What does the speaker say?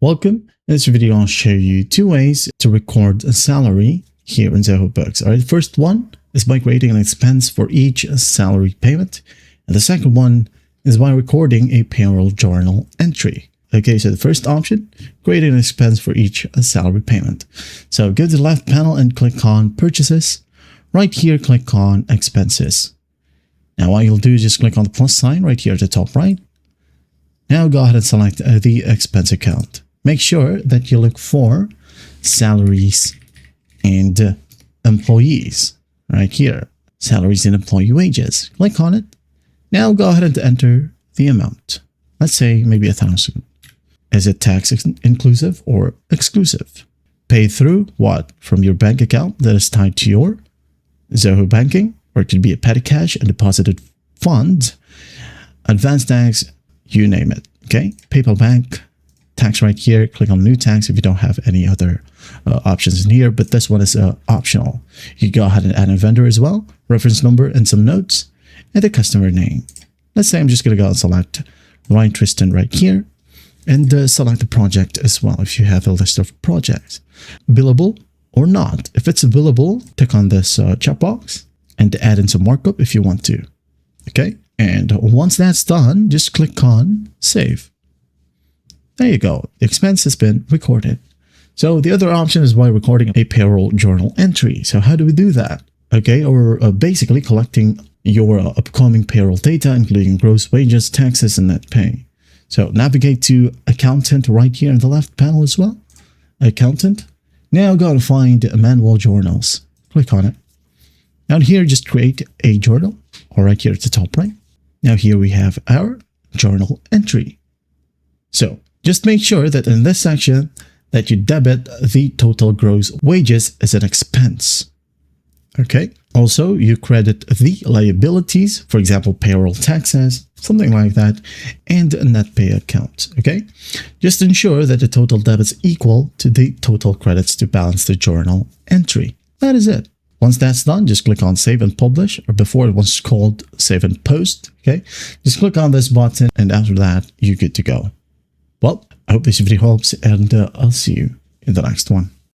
Welcome. In this video, I'll show you two ways to record a salary here in Zoho Books. All right, first one is by creating an expense for each salary payment. And the second one is by recording a payroll journal entry. Okay, so the first option, creating an expense for each salary payment. So go to the left panel and click on Purchases. Right here, click on Expenses. Now what you'll do is just click on the plus sign right here at the top right. Now go ahead and select the expense account. Make sure that you look for salaries and employees right here. Salaries and employee wages. Click on it. Now go ahead and enter the amount. Let's say maybe 1,000. Is it tax inclusive or exclusive? Pay through what? From your bank account that is tied to your Zoho banking, or it could be a petty cash, a deposited fund, advanced tax, you name it. Okay, PayPal Bank, tax right here. Click on new tax if you don't have any other options in here, but this one is optional. You go ahead and add a vendor as well, reference number and some notes, and the customer name. Let's say I'm just going to go and select Ryan Tristan right here, and select the project as well if you have a list of projects. Billable or not. If it's billable, click on this checkbox and add in some markup if you want to. Okay, and once that's done, just click on Save. There you go. The expense has been recorded. So the other option is by recording a payroll journal entry. So how do we do that? Okay, or basically collecting your upcoming payroll data, including gross wages, taxes, and net pay. So navigate to Accountant right here in the left panel as well. Accountant. Now go to find Manual Journals. Click on it. Now here, just create a journal, or right here at the top right. Now here we have our journal entry. So just make sure that in this section that you debit the total gross wages as an expense. Okay. Also, you credit the liabilities, for example, payroll taxes, something like that, and a net pay account. Okay. Just ensure that the total debits equal to the total credits to balance the journal entry. That is it. Once that's done, just click on Save and Publish, or before it was called Save and Post. Okay. Just click on this button, and after that, you're good to go. Well, I hope this video helps, and I'll see you in the next one.